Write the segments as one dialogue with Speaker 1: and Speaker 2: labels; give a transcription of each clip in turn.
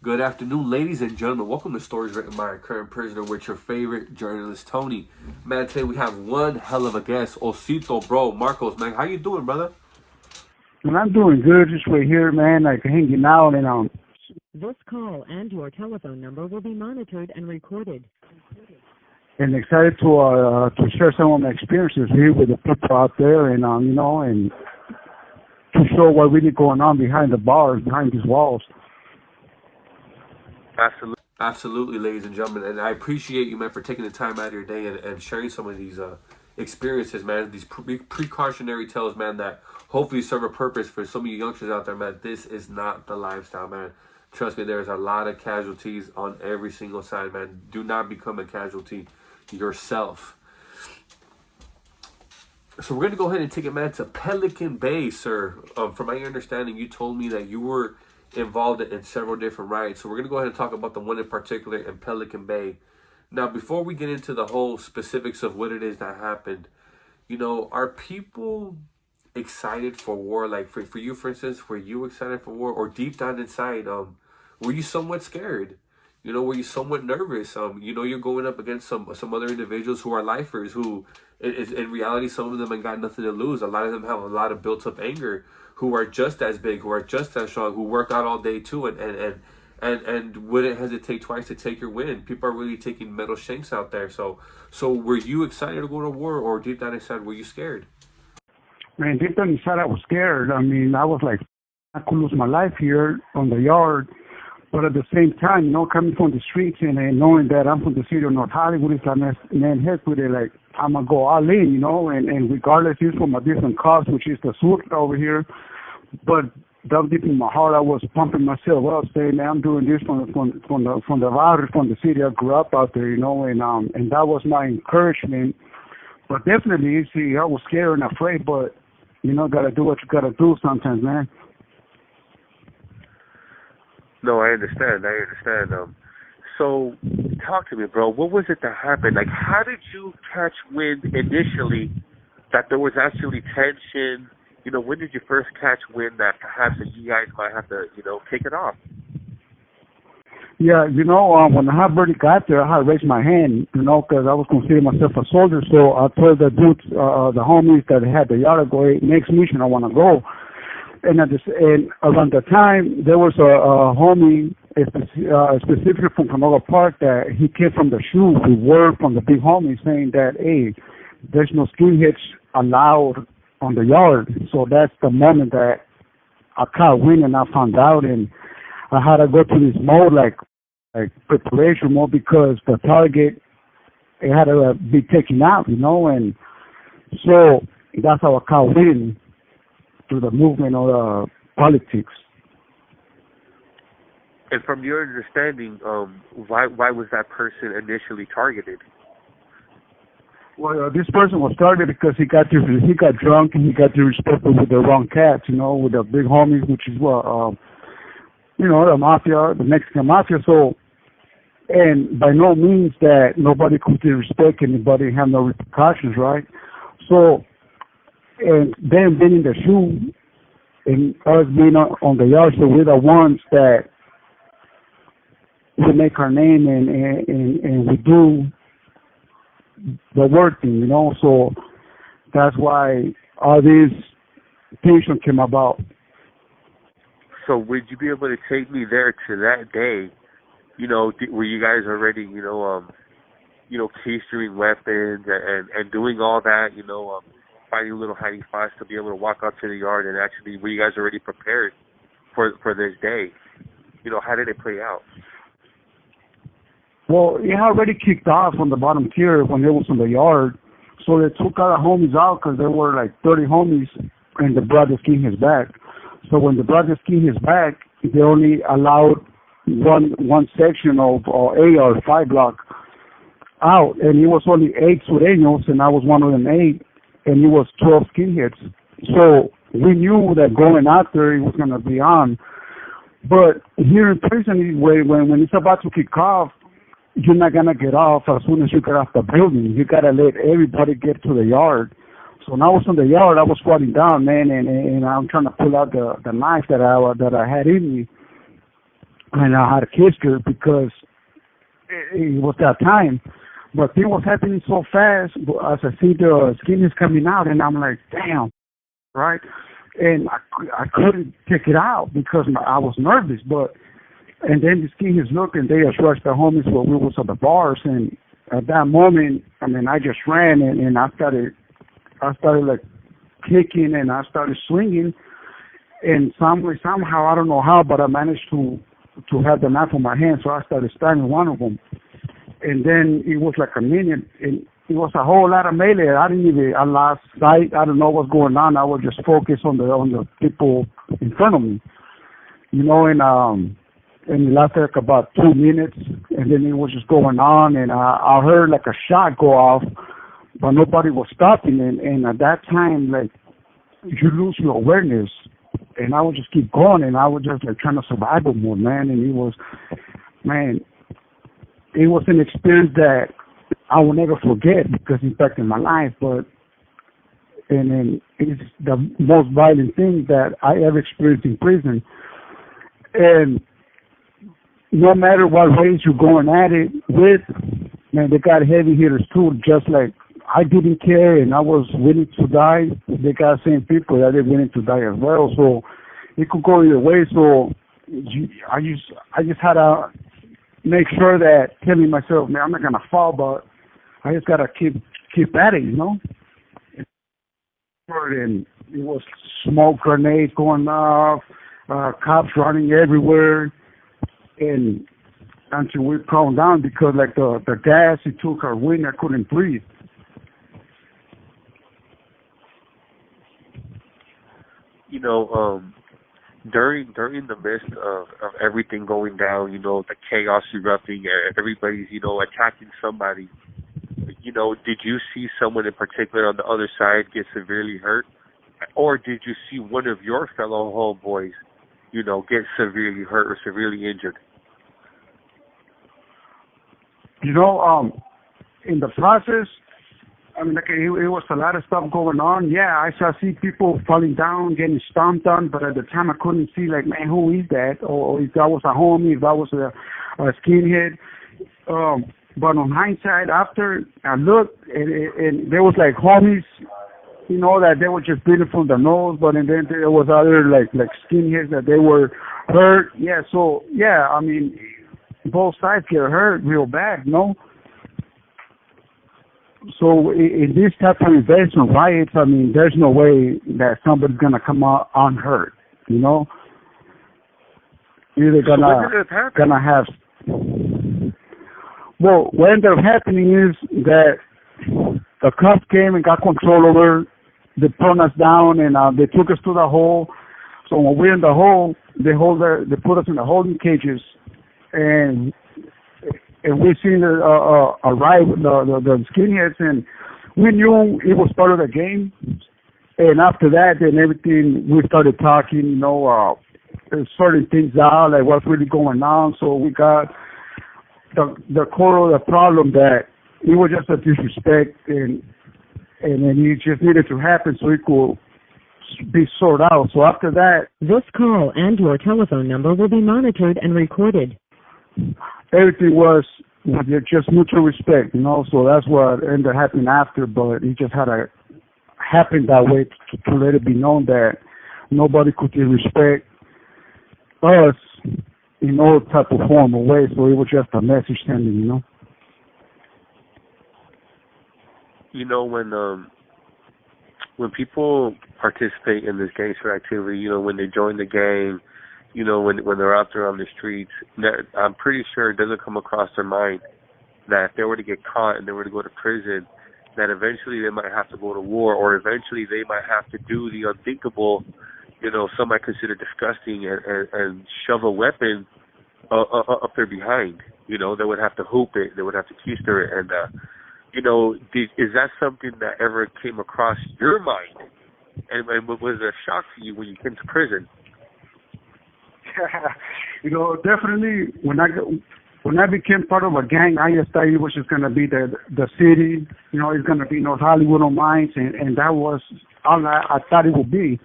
Speaker 1: Good afternoon, ladies and gentlemen. Welcome to Stories Written by a Current Prisoner with your favorite journalist, Tony. Man, today we have one hell of a guest, Osito, bro, Marcos, man. How you doing, brother?
Speaker 2: Man, I'm doing good. Just right here, man, like hanging out and
Speaker 3: This call and your telephone number will be monitored and recorded.
Speaker 2: and excited to share some of my experiences here with the people out there, and and to show what really going on behind the bars, behind these walls.
Speaker 1: Absolutely, ladies and gentlemen. And I appreciate you, man, for taking the time out of your day and sharing some of these experiences, man. These precautionary tales, man, that hopefully serve a purpose for some of you youngsters out there, man. This is not the lifestyle, man. Trust me, there's a lot of casualties on every single side, man. Do not become a casualty yourself. So we're going to go ahead and take it, man, to Pelican Bay, sir. From my understanding, you told me that you were involved in several different riots. So we're going to go ahead and talk about the one in particular in Pelican Bay. Now, before we get into the whole specifics of what it is that happened, are people excited for war? Like for you, for instance, were you excited for war? Or deep down inside, were you somewhat scared? Were you somewhat nervous? You're going up against some other individuals who are lifers who, in reality, some of them ain't got nothing to lose. A lot of them have a lot of built up anger, who are just as big, who are just as strong, who work out all day too, and wouldn't hesitate twice to take your win. People are really taking metal shanks out there. So were you excited to go to war, or deep down inside, were you scared?
Speaker 2: Man, deep down inside, I was scared. I mean, I was like, I could lose my life here on the yard. But at the same time, coming from the streets and knowing that I'm from the city of North Hollywood, it's like, man, heck with it, like, I'm going to go all in, and regardless, it's from a different cause, which is the sur over here. But down deep in my heart, I was pumping myself up, saying, man, I'm doing this from the barrio, from the city I grew up out there, and that was my encouragement. But definitely, see, I was scared and afraid, but, got to do what you got to do sometimes, man.
Speaker 4: No, I understand. So, talk to me, bro. What was it that happened? Like, how did you catch wind initially that there was actually tension? When did you first catch wind that perhaps you guys might have to, kick it off?
Speaker 2: Yeah, when I had barely got there, I had raised my hand, because I was considering myself a soldier. So I told the dudes, the homies that had the yard, go, hey, next mission, I want to go. And around the time, there was a homie, specifically from Canoga Park, that he came from the shoe with word from the big homie saying that, hey, there's no skinheads allowed on the yard. So that's the moment that I caught wind and I found out, and I had to go to this mode, like preparation mode, because the target, it had to be taken out, and so that's how I caught wind through the movement of politics.
Speaker 4: And from your understanding, why was that person initially targeted?
Speaker 2: Well, this person was targeted because he got drunk and he got disrespectful with the wrong cats, with the big homies, which is the mafia, the Mexican mafia. So, and by no means that nobody could disrespect anybody and have no repercussions, right? So, and them being in the shoe and us being on the yard, so we're the ones that we make our name and we do the work thing, so that's why all this tension came about.
Speaker 4: So would you be able to take me there to that day? Were you guys already, castering weapons and doing all that, finding little hiding spots to be able to walk out to the yard, and actually, were you guys already prepared for this day? How did it play out?
Speaker 2: Well, it had already kicked off on the bottom tier when it was in the yard. So they took all the homies out because there were like 30 homies, and the brother skinned his back. So when the brother skinned his back, they only allowed one section of A or 5 block out, and it was only 8 sureños, and I was one of them 8, and it was 12 skinheads. So we knew that going out there, it was going to be on. But here in prison, when it's about to kick off, you're not going to get off as soon as you get off the building. You got to let everybody get to the yard. So when I was on the yard, I was squatting down, man, and I'm trying to pull out the knife that I had in me. and I had kissed her because it was that time. But things was happening so fast as I see the skin is coming out, and I'm like, damn, right? And I couldn't take it out because I was nervous. And then the skin is looking, they just rushed the homies where we was at the bars, and at that moment, I mean, I just ran and I started like kicking and I started swinging, and somehow I don't know how, but I managed to have the knife on my hand, so I started stabbing one of them, and then it was like a minute, and it was a whole lot of melee. I lost sight. I don't know what's going on. I was just focused on the people in front of me, and it lasted like about 2 minutes, and then it was just going on, and I heard like a shot go off, but nobody was stopping, and at that time, like, you lose your awareness, and I would just keep going, and I was just like trying to survive more, man, and it was an experience that I will never forget because it impacted my life, and it's the most violent thing that I ever experienced in prison, and no matter what race you're going at it with, man, they got heavy hitters too, just like I didn't care and I was willing to die. They got same people that are willing to die as well. So it could go either way. So I just had to make sure that telling myself, man, I'm not gonna fall, but I just gotta keep at it, And it was smoke grenades going off, cops running everywhere. And until we calmed down because like the gas, it took our wind, I couldn't breathe.
Speaker 4: During the midst of everything going down, the chaos erupting, everybody's, attacking somebody, did you see someone in particular on the other side get severely hurt? Or did you see one of your fellow homeboys, get severely hurt or severely injured?
Speaker 2: In the process, I mean, it was a lot of stuff going on. Yeah, I see people falling down, getting stomped on, but at the time I couldn't see, like, man, who is that? Or if that was a homie, if that was a skinhead. But on hindsight, after I looked, and there was, like, homies, that they were just bleeding from the nose, but and then there was other, like skinheads that they were hurt. Yeah, so, yeah, I mean, both sides get hurt real bad, So in this type of events and riots, I mean, there's no way that somebody's gonna come out unhurt, Either gonna have. Well, what ended up happening is that the cops came and got control over. They put us down and they took us to the hole. So when we're in the hole, they put us in the holding cages, and we seen arrive the skinheads, and we knew it was part of the game. And after that, then everything, we started talking, sorting things out, like what's really going on. So we got the core of the problem that it was just a disrespect, and then it just needed to happen so it could be sorted out. So after that,
Speaker 3: this call and your telephone number will be monitored and recorded.
Speaker 2: Everything was just mutual respect, so that's what ended up happening after, but it just had to happen that way to let it be known that nobody could disrespect us in no type of form or way, so it was just a message sending,
Speaker 4: When people participate in this gangster activity, when they join the gang, when they're out there on the streets, I'm pretty sure it doesn't come across their mind that if they were to get caught and they were to go to prison, that eventually they might have to go to war, or eventually they might have to do the unthinkable, some might consider disgusting, and shove a weapon up their behind. They would have to hoop it, they would have to keister it, and is that something that ever came across your mind? And was it a shock to you when you came to prison?
Speaker 2: Definitely when I became part of a gang, I just thought it was just gonna be the city, it's gonna be Hollywood on mines, and that was all I thought it would be.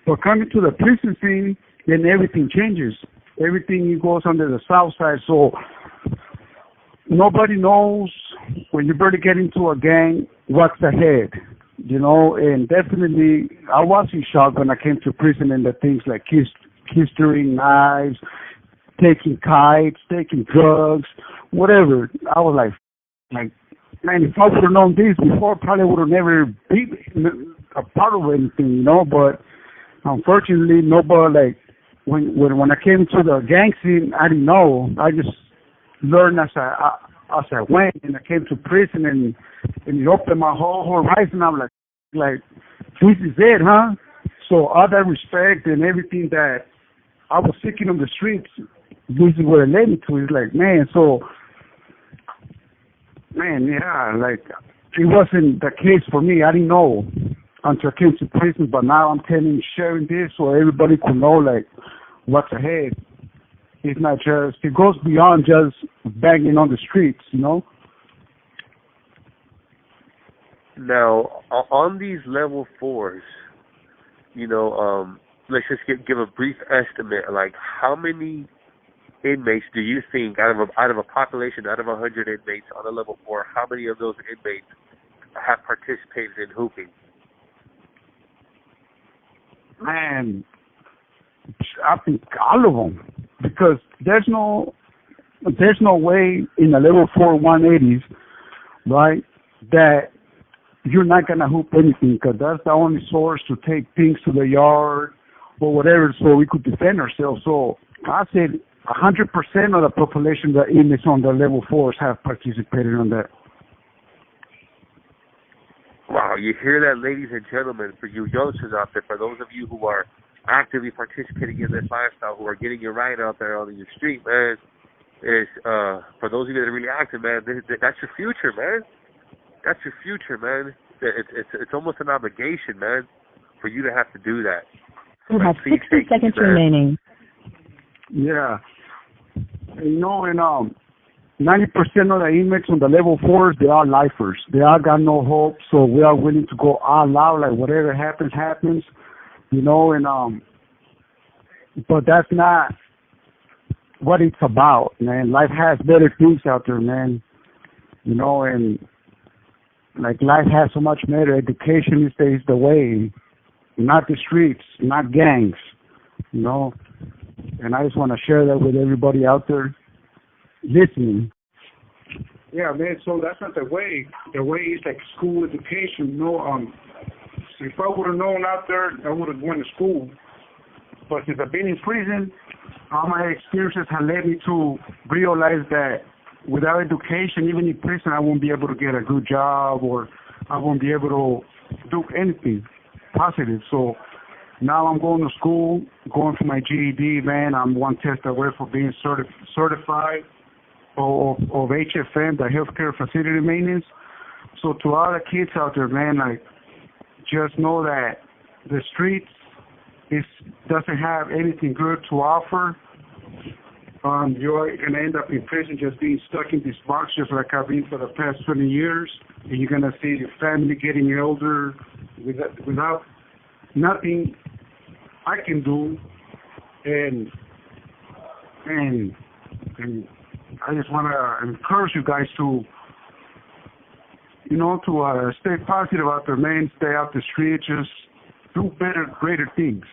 Speaker 2: But coming to the prison scene, then everything changes. everything goes under the south side. So nobody knows when you barely get into a gang what's ahead, and definitely I was in shock when I came to prison and the things like kistering, knives, taking kites, taking drugs, whatever. I was like, man, if I would have known this before, probably would have never been a part of anything, but unfortunately, nobody, like, when I came to the gang scene, I didn't know. I just learned as I went, and I came to prison, and it opened my whole horizon. I'm like, this is it, huh? So all that respect and everything that I was seeking on the streets, this is what it led me to. It's like, man, yeah, like, it wasn't the case for me. I didn't know until I came to prison, but now I'm sharing this so everybody could know, like, what's ahead. It's not just, it goes beyond just banging on the streets,
Speaker 4: Now, on these level 4s, let's just give a brief estimate, like, how many inmates do you think, out of a population, out of 100 inmates on a level 4, how many of those inmates have participated in hooping?
Speaker 2: Man, I think all of them, because there's no way in a level 4 180s, right, that you're not gonna hoop anything, because that's the only source to take things to the yard or whatever, so we could defend ourselves. So I said 100% of the population that inmates on the level 4s have participated on that.
Speaker 4: Wow, you hear that, ladies and gentlemen, for you youngsters out there, for those of you who are actively participating in this lifestyle, who are getting your right out there on the street, man, is for those of you that are really active, man, that's your future, man. That's your future, man. It's almost an obligation, man, for you to have to do that.
Speaker 3: You have 60 seconds remaining.
Speaker 2: Yeah. And 90% of the inmates on the level 4s, they are lifers. They all got no hope, so we are willing to go all out, like whatever happens, but that's not what it's about, man. Life has better things out there, man, and like life has so much better. Education is the way, not the streets, not gangs, and I just want to share that with everybody out there listening. Yeah, man, so that's not the way. The way is like school education, So if I would have known out there, I would have went to school. But since I've been in prison, all my experiences have led me to realize that without education, even in prison, I won't be able to get a good job, or I won't be able to do anything positive. So now I'm going to school, going for my GED, man. I'm one test away from being certified of HFM, the Healthcare Facility Maintenance. So to all the kids out there, man, like, just know that the streets doesn't have anything good to offer. You're going to end up in prison just being stuck in this box, just like I've been for the past 20 years. And you're going to see your family getting older without nothing I can do. And I just want to encourage you guys to, to stay positive out there, man. Stay out the street. Just do better, greater things.